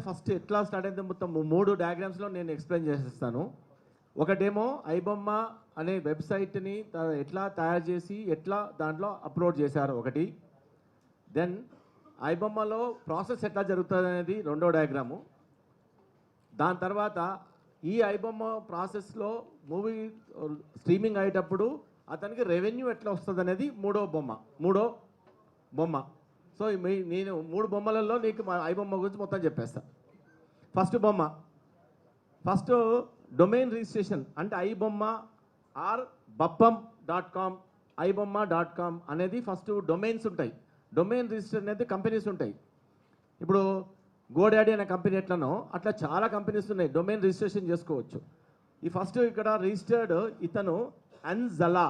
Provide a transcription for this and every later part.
First ఎట్లా start అయితే మొత్తం 3 డయాగ్రామ్స్లో నేను ఎక్స్ప్లెయిన్ చేసేస్తాను. ఒకటేమో ఐబొమ్మ అనే వెబ్సైట్ని ఎట్లా తయారు చేసి ఎట్లా దాంట్లో అప్లోడ్ చేశారు ఒకటి. దెన్ ఐబొమ్మలో ప్రాసెస్ ఎట్లా జరుగుతుంది అనేది రెండో డయాగ్రాము. దాని తర్వాత ఈ ఐబొమ్మ ప్రాసెస్లో మూవీ స్ట్రీమింగ్ అయ్యేటప్పుడు అతనికి రెవెన్యూ ఎట్లా వస్తుంది అనేది మూడో బొమ్మ. సో నేను 3 బొమ్మలలో నీకు మా ఐబొమ్మ గురించి మొత్తం చెప్పేస్తా. ఫస్ట్ బొమ్మ, ఫస్ట్ డొమైన్ రిజిస్ట్రేషన్ అంటే ఐబొమ్మ ఆర్ బప్పం.com ఐబొమ్మ.com అనేది ఫస్ట్ డొమైన్స్ ఉంటాయి. డొమైన్ రిజిస్టర్ అనేది కంపెనీస్ ఉంటాయి. ఇప్పుడు గోడాడీ అనే కంపెనీ ఎట్లనో అట్లా చాలా కంపెనీస్ ఉన్నాయి, డొమైన్ రిజిస్ట్రేషన్ చేసుకోవచ్చు. ఈ ఫస్ట్ ఇక్కడ రిజిస్టర్డ్ ఇతను ఎన్జలా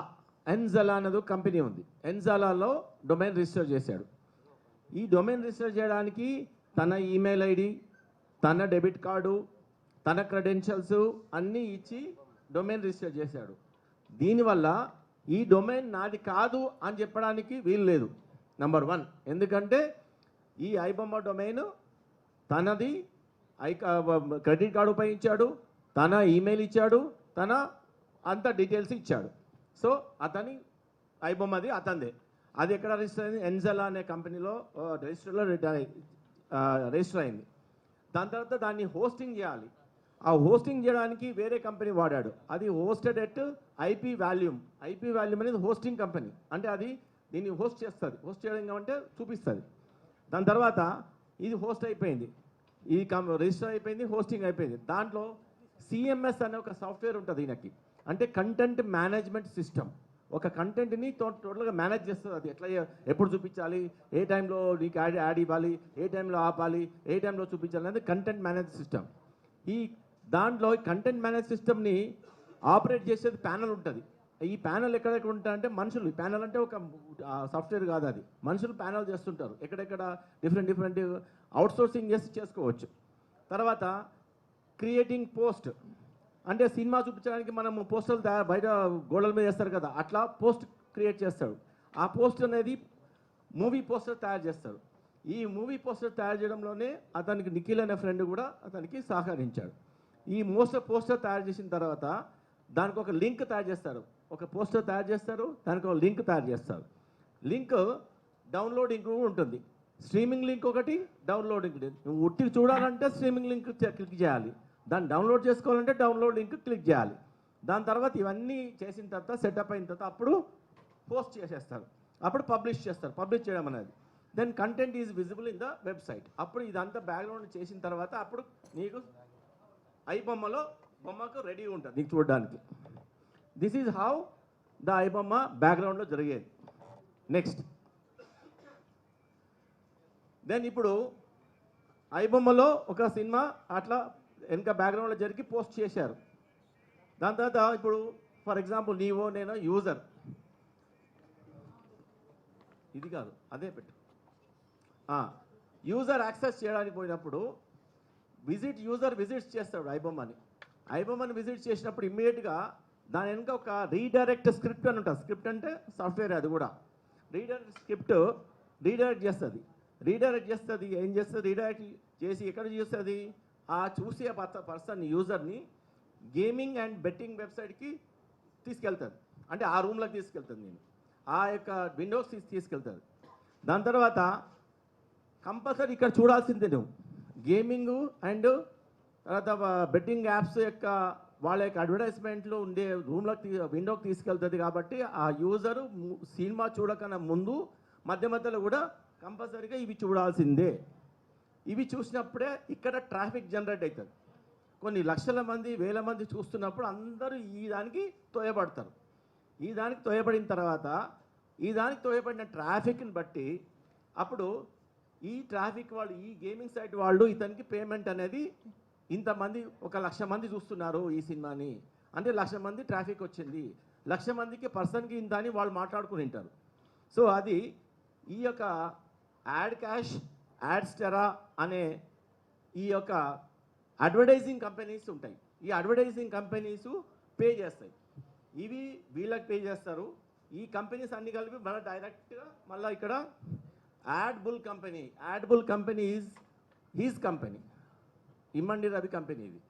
అనేది కంపెనీ ఉంది. ఎన్జలాలో డొమైన్ రిజిస్టర్ చేశాడు. ఈ డొమైన్ రిజిస్టర్ చేయడానికి తన ఈమెయిల్ ఐడి, తన డెబిట్ కార్డు, తన క్రెడెన్షియల్స్ అన్నీ ఇచ్చి డొమైన్ రిజిస్టర్ చేశాడు. దీనివల్ల ఈ డొమైన్ నాది కాదు అని చెప్పడానికి వీలు లేదు. నెంబర్ 1, ఎందుకంటే ఈ ఐబొమ్మ డొమైన్ తనది, క్రెడిట్ కార్డు ఉపయోగించాడు, తన ఈమెయిల్ ఇచ్చాడు, తన అంత డీటెయిల్స్ ఇచ్చాడు. సో అతని ఐబొమ్మది అతనిదే. అది ఎక్కడ రిజిస్టర్ అయింది? ఎన్జలా అనే కంపెనీలో రిజిస్టర్ అయింది. దాని తర్వాత దాన్ని హోస్టింగ్ చేయాలి. ఆ హోస్టింగ్ చేయడానికి వేరే కంపెనీ వాడాడు. అది హోస్టెడ్ ఎట్ ఐపీ వాల్యూమ్ అనేది హోస్టింగ్ కంపెనీ. అంటే అది దీన్ని హోస్ట్ చేస్తుంది. హోస్ట్ చేయడం అంటే చూపిస్తుంది. దాని తర్వాత ఇది హోస్ట్ అయిపోయింది, ఇది రిజిస్టర్ అయిపోయింది, హోస్టింగ్ అయిపోయింది. దాంట్లో సిఎంఎస్ అనే ఒక సాఫ్ట్వేర్ ఉంటుంది ఈయనకి. అంటే కంటెంట్ మేనేజ్మెంట్ సిస్టమ్. ఒక కంటెంట్ని టోటల్గా మేనేజ్ చేస్తుంది. అది ఎట్లా, ఎప్పుడు చూపించాలి, ఏ టైంలో నీకు యాడ్ ఇవ్వాలి, ఏ టైంలో ఆపాలి, ఏ టైంలో చూపించాలి అనేది కంటెంట్ మేనేజ్ సిస్టమ్. ఈ దాంట్లో కంటెంట్ మేనేజ్ సిస్టమ్ని ఆపరేట్ చేసేది ప్యానల్ ఉంటుంది. ఈ ప్యానల్ ఎక్కడెక్కడ ఉంటాయంటే మనుషులు. ప్యానల్ అంటే ఒక సాఫ్ట్వేర్ కాదు, అది మనుషులు ప్యానల్ చేస్తుంటారు. ఎక్కడెక్కడ డిఫరెంట్ అవుట్సోర్సింగ్ చేసుకోవచ్చు. తర్వాత క్రియేటింగ్ పోస్ట్ అంటే సినిమా చూపించడానికి మనం పోస్టర్లు బయట గోడల మీద చేస్తారు కదా, అట్లా పోస్ట్ క్రియేట్ చేస్తాడు. ఆ పోస్ట్ అనేది మూవీ పోస్టర్ తయారు చేస్తాడు. ఈ మూవీ పోస్టర్ తయారు చేయడంలోనే అతనికి నిఖిల్ అనే ఫ్రెండ్ కూడా అతనికి సహకరించాడు. ఈ పోస్టర్ తయారు చేసిన తర్వాత దానికి ఒక లింక్ తయారు చేస్తారు. ఒక పోస్టర్ తయారు చేస్తారు, దానికి ఒక లింక్ తయారు చేస్తారు. లింక్ డౌన్లోడింగ్ ఉంటుంది. స్ట్రీమింగ్ లింక్ ఒకటి, డౌన్లోడింగ్. నువ్వు ఉట్టి చూడాలంటే స్ట్రీమింగ్ లింక్ క్లిక్ చేయాలి, దాన్ని డౌన్లోడ్ చేసుకోవాలంటే డౌన్లోడ్ లింక్ క్లిక్ చేయాలి. దాని తర్వాత ఇవన్నీ చేసిన తర్వాత సెటప్ అయిన తర్వాత అప్పుడు పోస్ట్ చేసేస్తారు, అప్పుడు పబ్లిష్ చేస్తారు. పబ్లిష్ చేయడం అనేది then content is visible in the website. అప్పుడు ఇదంతా బ్యాక్గ్రౌండ్ చేసిన తర్వాత అప్పుడు నీకు బొమ్మకు రెడీ ఉంటుంది నీకు చూడడానికి. This is how the iBomma బ్యాక్గ్రౌండ్లో జరిగేది. నెక్స్ట్ దెన్ ఇప్పుడు ఐబొమ్మలో ఒక సినిమా అట్లా వెనక బ్యాక్గ్రౌండ్లో జరిగి పోస్ట్ చేశారు. దాని తర్వాత ఇప్పుడు ఫర్ ఎగ్జాంపుల్ నీవో నేను యూజర్, ఇది కాదు అదే పెట్టు, యూజర్ యాక్సెస్ చేయడానికి పోయినప్పుడు యూజర్ విజిట్స్ చేస్తాడు ఐబొమ్మని విజిట్ చేసినప్పుడు ఇమ్మీడియట్గా దాని వెనుక ఒక రీడైరెక్ట్ స్క్రిప్ట్ అని ఉంటుంది. స్క్రిప్ట్ అంటే సాఫ్ట్వేర్, అది కూడా రీడైరెక్ట్ చేస్తుంది. ఏం చేస్తుంది? రీడైరెక్ట్ చేసి ఎక్కడ చేస్తుంది? ఆ చూసే పర్సన్ యూజర్ని గేమింగ్ అండ్ బెట్టింగ్ వెబ్సైట్కి తీసుకెళ్తుంది. అంటే ఆ రూమ్లోకి తీసుకెళ్తుంది, నేను ఆ యొక్క విండోస్ తీసుకెళ్తుంది. దాని తర్వాత కంపల్సరీ ఇక్కడ చూడాల్సిందే నువ్వు గేమింగ్ అండ్ తర్వాత బెట్టింగ్ యాప్స్ యొక్క వాళ్ళ యొక్క అడ్వర్టైజ్మెంట్లు ఉండే రూమ్లోకి విండోకి తీసుకెళ్తుంది. కాబట్టి ఆ యూజరు సినిమా చూడకన్నా ముందు మధ్యలో కూడా కంపల్సరీగా ఇవి చూడాల్సిందే. ఇవి చూసినప్పుడే ఇక్కడ ట్రాఫిక్ జనరేట్ అవుతుంది. కొన్ని లక్షల మంది, వేల మంది చూస్తున్నప్పుడు అందరూ ఈ దానికి తోయబడతారు. ఈ దానికి తోయబడిన తర్వాత ఈ దానికి తోయబడిన ట్రాఫిక్ని బట్టి అప్పుడు ఈ ట్రాఫిక్ వాళ్ళు, ఈ గేమింగ్ సైట్ వాళ్ళు ఇతనికి పేమెంట్ అనేది ఇంతమంది, 1,00,000 మంది చూస్తున్నారు ఈ సినిమాని అంటే 1,00,000 మంది ట్రాఫిక్ వచ్చింది, 1,00,000 మందికి పర్సన్కి ఇంత అని వాళ్ళు మాట్లాడుకుని ఉంటారు. సో అది ఈ యొక్క యాడ్ క్యాష్, యాడ్స్టెరా అనే ఈ యొక్క అడ్వర్టైజింగ్ కంపెనీస్ ఉంటాయి. ఈ అడ్వర్టైజింగ్ కంపెనీస్ పే చేస్తాయి. ఇవి వీళ్ళకి పే చేస్తారు. ఈ కంపెనీస్ అన్ని కలిపి మళ్ళీ డైరెక్ట్గా మళ్ళీ ఇక్కడ ad bull company is his company. ఇమ్మండి రవి కంపెనీ ఇది.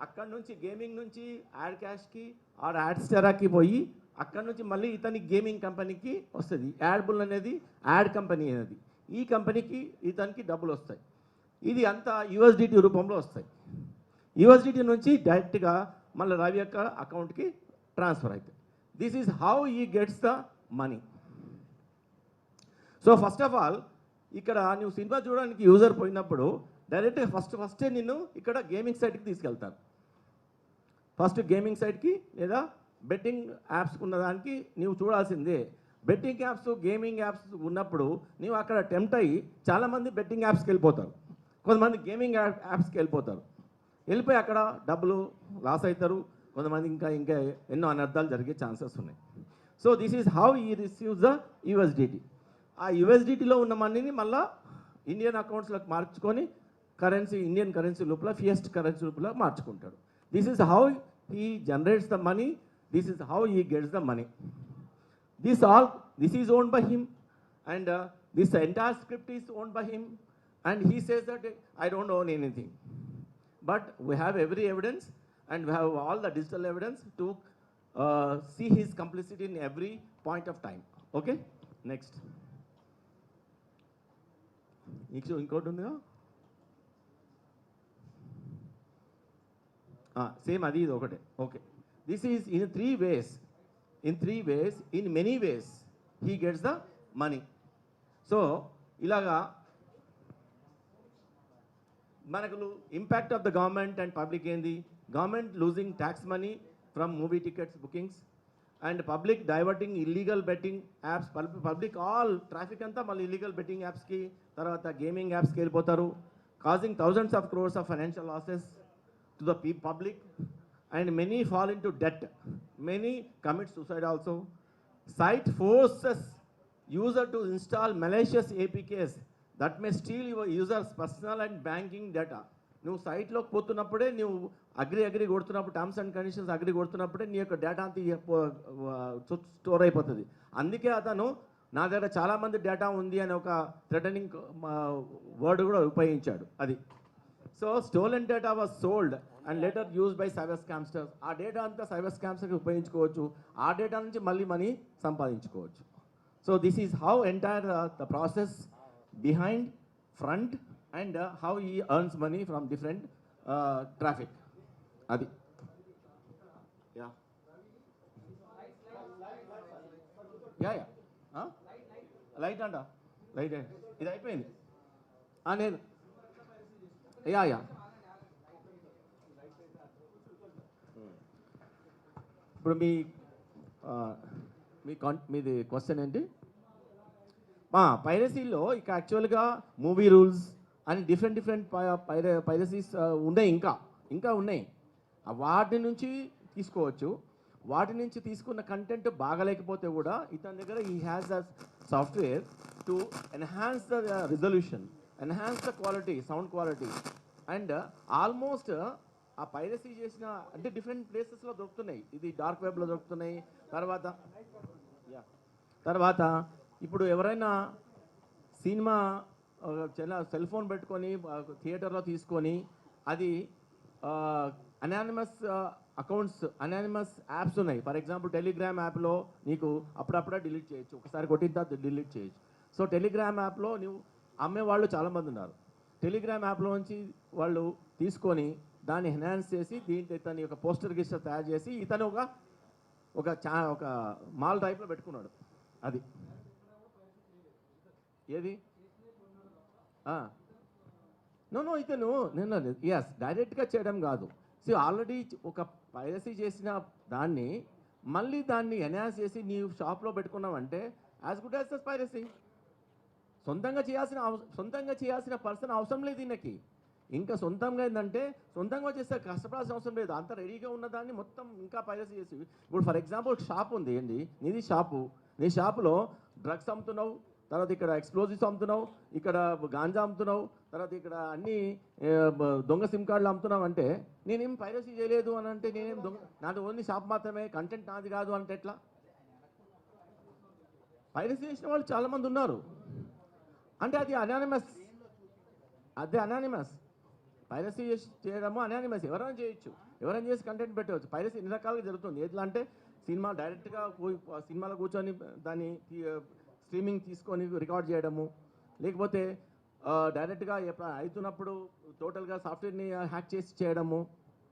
అక్కడ నుంచి గేమింగ్ నుంచి యాడ్ క్యాష్కి ఆర్ యాడ్ స్టెరాకి పోయి అక్కడ నుంచి మళ్ళీ ఇతని గేమింగ్ కంపెనీకి వస్తుంది. యాడ్బుల్ అనేది యాడ్ కంపెనీ అనేది, ఈ కంపెనీకి ఇతనికి డబ్బులు వస్తాయి. ఇది అంతా యూఎస్డిటీ రూపంలో వస్తాయి. యూఎస్డిటీ నుంచి డైరెక్ట్గా మళ్ళీ రవి యొక్క అకౌంట్కి ట్రాన్స్ఫర్ అవుతాయి. దిస్ ఈజ్ హౌ ఈ gets the money. So first of all ఇక్కడ నువ్వు సినిమా చూడడానికి యూజర్ పోయినప్పుడు డైరెక్ట్గా ఫస్టే నిన్ను ఇక్కడ గేమింగ్ సైట్కి తీసుకెళ్తారు. ఫస్ట్ గేమింగ్ సైట్కి లేదా బెట్టింగ్ యాప్స్ ఉన్నదానికి నీవు చూడాల్సిందే. బెట్టింగ్ యాప్స్ గేమింగ్ యాప్స్ ఉన్నప్పుడు నీవు అక్కడ టెంప్ట్ అయ్యి చాలామంది బెట్టింగ్ యాప్స్కి వెళ్ళిపోతారు, కొంతమంది గేమింగ్ యాప్స్కి వెళ్ళిపోతారు. వెళ్ళిపోయి అక్కడ డబ్బులు లాస్ అవుతారు, కొంతమంది ఇంకా ఎన్నో అనర్థాలు జరిగే ఛాన్సెస్ ఉన్నాయి. సో దిస్ ఈజ్ హౌ ఈ రిసీవ్స్ ద యూఎస్డిటీ. ఆ యూఎస్డిటీలో ఉన్న మనీని మళ్ళీ ఇండియన్ అకౌంట్స్లోకి మార్చుకొని కరెన్సీ, ఇండియన్ కరెన్సీ లోపల ఫియస్ట్ కరెన్సీ లోపల మార్చుకుంటాడు. This is how he generates the money, this is how he gets the money. This is owned by him, and this entire script is owned by him, and he says that I don't own anything. But we have every evidence, and we have all the digital evidence to see his complicity in every point of time. Okay, next. ఇంకోటి ఉందిగా, same అది ఇది ఒకటే. Okay, this is in three ways, in many ways he gets the money. So ilaga manaku impact of the government and public endi, government losing tax money from movie tickets bookings, and public diverting illegal betting apps, public all traffic anta malli illegal betting apps ki tarvata gaming apps ki vellipotaru, causing thousands of crores of financial losses to the public, and many fall into debt, many commit suicide also. Site forces user to install malicious APKs that may steal your user's personal and banking data. నువ్వు సైట్లోకి పోతున్నప్పుడే నువ్వు agree కొడుతున్నప్పుడు, terms and conditions agree కొడుతున్నప్పుడే నీ యొక్క data అంతా store అయిపోతుంది. అందుకే అతను నా దగ్గర చాలామంది డేటా ఉంది అని ఒక థ్రెటనింగ్ వర్డ్ కూడా ఉపయోగించాడు. అది so stolen data was sold and later use by cyber scamsters. ఆ డేటా అంతా సైబర్ స్కామ్స్కి ఉపయోగించుకోవచ్చు, ఆ డేటా నుంచి మళ్ళీ మనీ సంపాదించుకోవచ్చు. So this is how entire the process behind front and how he earns money from different traffic. అది yeah yeah yeah light అంట, లైట్ ఇది అయిపోయింది. నేను యా యా ఇప్పుడు మీది క్వశ్చన్ ఏంటి? పైరసీలో ఇక యాక్చువల్గా మూవీ రూల్స్ అని డిఫరెంట్ పైరసీస్ ఉన్నాయి, ఇంకా ఉన్నాయి. వాటి నుంచి తీసుకోవచ్చు. వాటి నుంచి తీసుకున్న కంటెంట్ బాగలేకపోతే కూడా ఇతని దగ్గర ఈ has the software to enhance the resolution, enhance the quality, sound quality, and almost ఆ పైరసీ చేసిన అంటే డిఫరెంట్ ప్లేసెస్లో దొరుకుతున్నాయి. ఇది డార్క్ వెబ్లో దొరుకుతున్నాయి. తర్వాత ఇప్పుడు ఎవరైనా సినిమా సెల్ ఫోన్ పెట్టుకొని థియేటర్లో తీసుకొని అది అనానిమస్ అకౌంట్స్, అనానిమస్ యాప్స్ ఉన్నాయి. ఫర్ ఎగ్జాంపుల్ టెలిగ్రామ్ యాప్లో నీకు అప్పుడప్పుడే డిలీట్ చేయొచ్చు, ఒకసారి కొట్టిన తర్వాత డిలీట్ చేయొచ్చు. సో టెలిగ్రామ్ యాప్లో నువ్వు అమ్మేవాళ్ళు చాలామంది ఉన్నారు. టెలిగ్రామ్ యాప్లో నుంచి వాళ్ళు తీసుకొని దాన్ని ఎన్హాన్స్ చేసి దీంట్లో ఇతని ఒక పోస్టర్ గిస్టర్ తయారు చేసి ఇతను ఒక మాల్ టైప్లో పెట్టుకున్నాడు. అది ఏది నో ఇతను ఎస్ డైరెక్ట్గా చేయడం కాదు. సో ఆల్రెడీ ఒక పైరసీ చేసిన దాన్ని మళ్ళీ దాన్ని ఎన్హాన్స్ చేసి నీవు షాప్లో పెట్టుకున్నావంటే as good as the piracy. సొంతంగా చేయాల్సిన పర్సన్ అవసరం లేదు దీనికి. ఇంకా సొంతంగా ఏంటంటే సొంతంగా చేస్తే కష్టపడాల్సిన అవసరం లేదు. అంత రెడీగా ఉన్నదాన్ని మొత్తం ఇంకా పైరసీ చేసి, ఇప్పుడు ఫర్ ఎగ్జాంపుల్ షాప్ ఉంది ఏంటి, నీది షాపు, నీ షాపులో డ్రగ్స్ అమ్ముతున్నావు, తర్వాత ఇక్కడ ఎక్స్ప్లోజివ్స్ అమ్ముతున్నావు, ఇక్కడ గాంజా అమ్ముతున్నావు, తర్వాత ఇక్కడ అన్ని దొంగ సిమ్ కార్డులు అమ్ముతున్నావు అంటే నేనేం పైరసీ చేయలేదు అని అంటే నేనేం నాది ఓన్లీ షాప్ మాత్రమే, కంటెంట్ నాది కాదు అంటే ఎట్లా? పైరసీ చేసిన వాళ్ళు చాలామంది ఉన్నారు. అంటే అది అనానిమస్, పైరసీ చేయడము అనానిమస్ ఎవరైనా చేయొచ్చు, ఎవరైనా చేసి కంటెంట్ పెట్టవచ్చు. పైరసీ ఎన్ని రకాలుగా జరుగుతుంది. ఎట్లా అంటే సినిమా డైరెక్ట్గా సినిమాలో కూర్చొని దాన్ని స్ట్రీమింగ్ తీసుకొని రికార్డ్ చేయడము, లేకపోతే డైరెక్ట్గా అవుతున్నప్పుడు టోటల్గా సాఫ్ట్వేర్ని హ్యాక్ చేసి చేయడము,